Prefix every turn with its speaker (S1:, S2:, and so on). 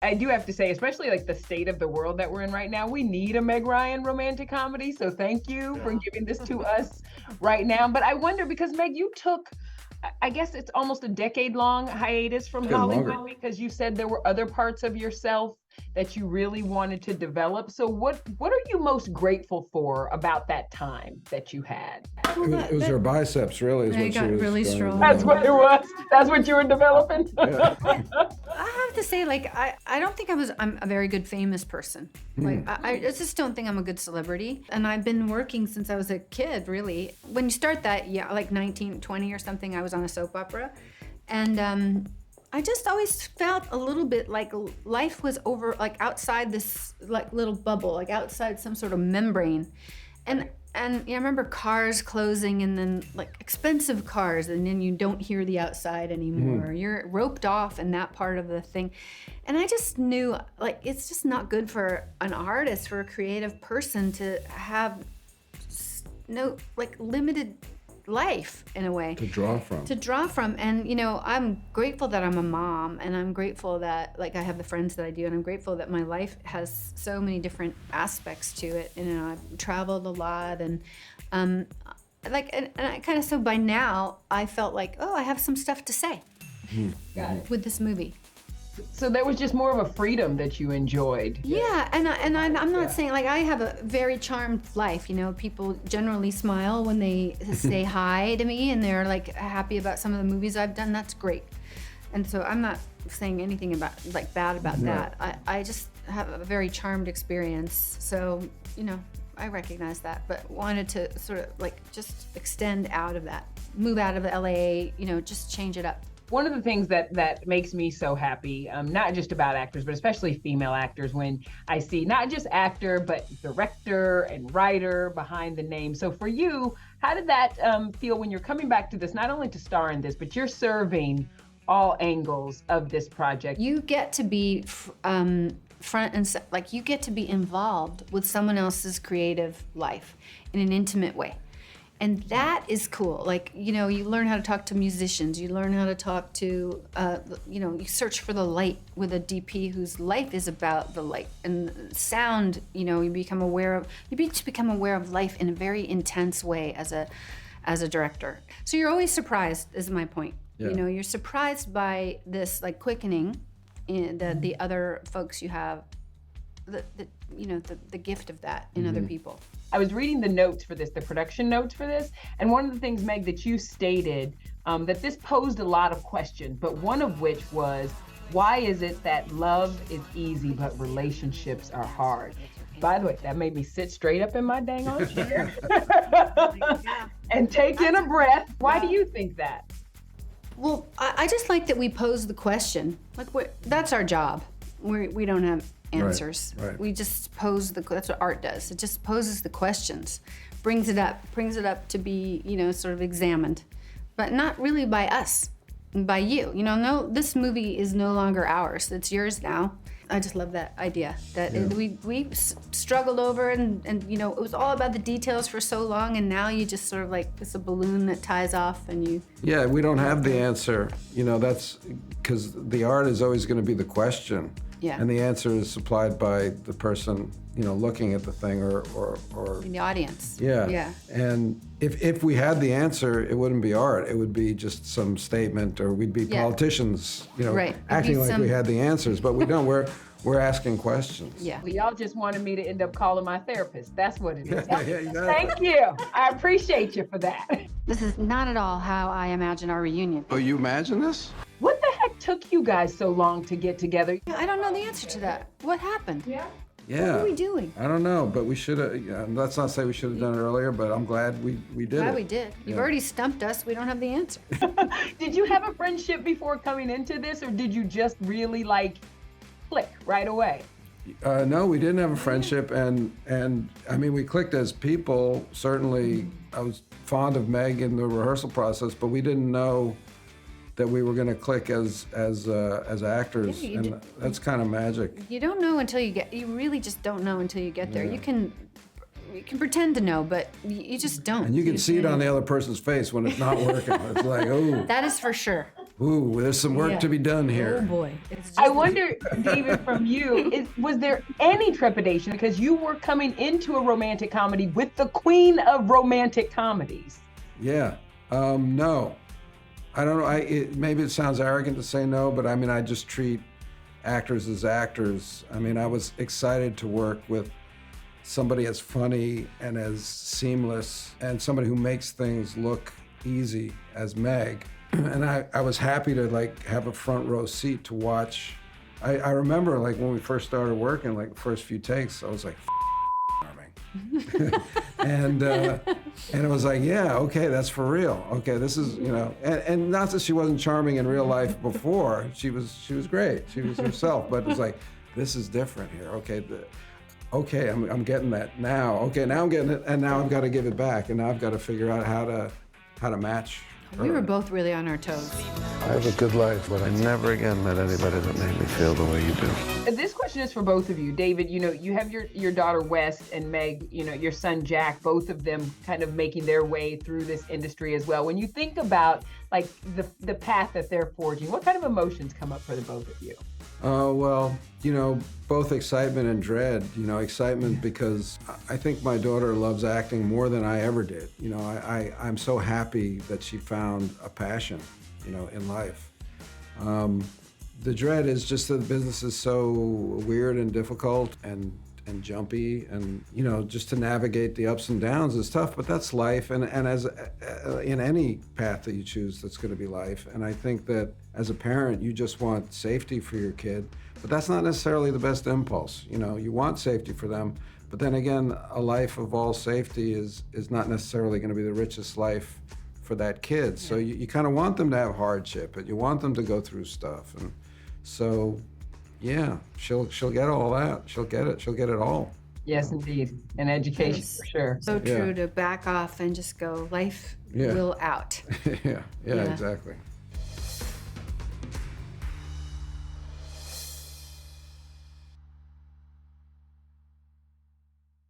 S1: I do have to say, especially like the state of the world that we're in right now, we need a Meg Ryan romantic comedy. So thank you for
S2: Yeah.
S1: giving this to us right now. But I wonder because Meg, you took, I guess it's almost a decade long hiatus from
S3: It's getting
S1: Hollywood
S3: longer.
S1: because you said there were other parts of yourself that you really wanted to develop. So what are you most grateful for about that time that you had?
S2: Well,
S3: It was her biceps, really, is
S2: They
S3: what she
S2: got
S3: was
S2: really
S3: going to
S2: strong.
S1: That's what
S3: develop.
S1: it was. That's what you were developing.
S3: Yeah.
S2: I have to say, like, I don't think I'm a very good famous person. Like, I just don't think I'm a good celebrity. And I've been working since I was a kid, really. When you start that, yeah, like 19, 20 or something, I was on a soap opera. And I just always felt a little bit like life was over, like outside this like little bubble, like outside some sort of membrane. And I remember cars closing and then like expensive cars, and then you don't hear the outside anymore. You're roped off in that part of the thing. And I just knew like it's just not good for an artist, for a creative person to have no like limited life in a way
S3: To draw from.
S2: and I'm grateful that I'm a mom, and I'm grateful that like I have the friends that I do, and I'm grateful that my life has so many different aspects to it. I've traveled a lot, and and I kind of, so by now I felt like, oh, I have some stuff to say
S1: Got it.
S2: with this movie.
S1: So there was just more of a freedom that you enjoyed.
S2: Yeah, I'm not saying, like, I have a very charmed life. People generally smile when they say hi to me, and they're like happy about some of the movies I've done. That's great. And so I'm not saying anything about like bad about that. I just have a very charmed experience. So, I recognize that, but wanted to sort of like just extend out of that, move out of the LA, just change it up.
S1: One of the things that makes me so happy, not just about actors, but especially female actors, when I see not just actor, but director and writer behind the name. So for you, how did that feel when you're coming back to this, not only to star in this, but you're serving all angles of this project?
S2: You get to be front and like you get to be involved with someone else's creative life in an intimate way. And that is cool. Like, you learn how to talk to musicians. You learn how to talk to, you search for the light with a DP whose life is about the light and sound. You become aware of life in a very intense way as a director. So you're always surprised, is my point.
S3: Yeah.
S2: You're surprised by this like quickening in the other folks you have, the gift of that in other people.
S1: I was reading the notes for this, the production notes for this, and one of the things, Meg, that you stated, that this posed a lot of questions, but one of which was, why is it that love is easy, but relationships are hard? By the way, that made me sit straight up in my dang on chair and take in a breath. Why do you think that?
S2: Well, I just like that we pose the question. Like, that's our job. We don't have answers.
S3: Right.
S2: We just pose that's what art does. It just poses the questions, brings it up to be, sort of examined, but not really by us, by you. No, this movie is no longer ours. It's yours now. I just love that idea that we struggled over and it was all about the details for so long, and now you just sort of like, it's a balloon that ties off and you.
S3: Yeah, we don't have the answer. That's because the art is always going to be the question.
S2: Yeah.
S3: And the answer is supplied by the person, looking at the thing or
S2: In the audience.
S3: Yeah.
S2: Yeah.
S3: And if we had the answer, it wouldn't be art. It would be just some statement, or we'd be politicians,
S2: Right. It'd
S3: acting
S2: be
S3: like we had the answers, but we don't. We're asking questions.
S2: Yeah.
S1: Well, y'all just wanted me to end up calling my therapist. That's what it is.
S3: Yeah, exactly.
S1: Thank you. I appreciate you for that.
S2: This is not at all how I imagine our reunion.
S3: Oh, you imagine this?
S1: What the heck took you guys so long to get together?
S2: I don't know the answer to that. What happened?
S1: Yeah.
S3: Yeah.
S2: What were we doing?
S3: I don't know, but we should have. Let's not say we should have done it earlier, but I'm glad we did
S2: Glad
S3: it.
S2: we did. You've
S3: Yeah.
S2: already stumped us. We don't have the answer.
S1: Did you have a friendship before coming into this, or did you just really click right away?
S3: No, we didn't have a friendship, and I mean, we clicked as people. Certainly, I was fond of Meg in the rehearsal process, but we didn't know that we were going to click as actors,
S2: Yeah,
S3: and that's kind of magic.
S2: You don't know until you really just don't know until you get there.
S3: Yeah.
S2: You can pretend to know, but you just don't.
S3: And you can see it on the other person's face when it's not working. It's like, oh.
S2: That is for sure.
S3: Ooh, there's some work to be done
S2: Oh
S3: here.
S2: boy. It's just
S1: I wonder, David, from you, was there any trepidation because you were coming into a romantic comedy with the queen of romantic comedies?
S3: Yeah. No. I don't know. Maybe it sounds arrogant to say no, but I mean, I just treat actors as actors. I mean, I was excited to work with somebody as funny and as seamless and somebody who makes things look easy as Meg. And I was happy to like have a front row seat to watch. I remember like when we first started working, like the first few takes, I was like, charming. and it was like, yeah, okay, that's for real. Okay, this is, you know, and not that she wasn't charming in real life before. She was great. She was herself, but it was like, this is different here. Okay, I'm getting that now. Okay, now I'm getting it, and now I've got to give it back, and now I've got to figure out how to match.
S2: we were both really on our toes.
S3: I have a good life, but I never again met anybody that made me feel the way you do.
S1: This question is for both of you. David, you know, you have your daughter West, and Meg, you know, your son Jack, both of them kind of making their way through this industry as well. When you think about like the path that they're forging, what kind of emotions come up for the both of you?
S3: Well, you know, both excitement and dread. You know, excitement because I think my daughter loves acting more than I ever did. You know, I'm so happy that she found a passion, you know, in life. The dread is just that the business is so weird and difficult and jumpy, and you know, just to navigate the ups and downs is tough, but that's life, and as in any path that you choose, that's going to be life. And I think that as a parent, you just want safety for your kid, but that's not necessarily the best impulse. You know, you want safety for them, but then again, a life of all safety is not necessarily going to be the richest life for that kid. So you kind of want them to have hardship, and you want them to go through stuff, and so yeah, she'll get all that. She'll get it. She'll get it all.
S1: Yes, indeed. And education for sure.
S2: So true to back off and just go, life will out.
S3: Yeah, exactly.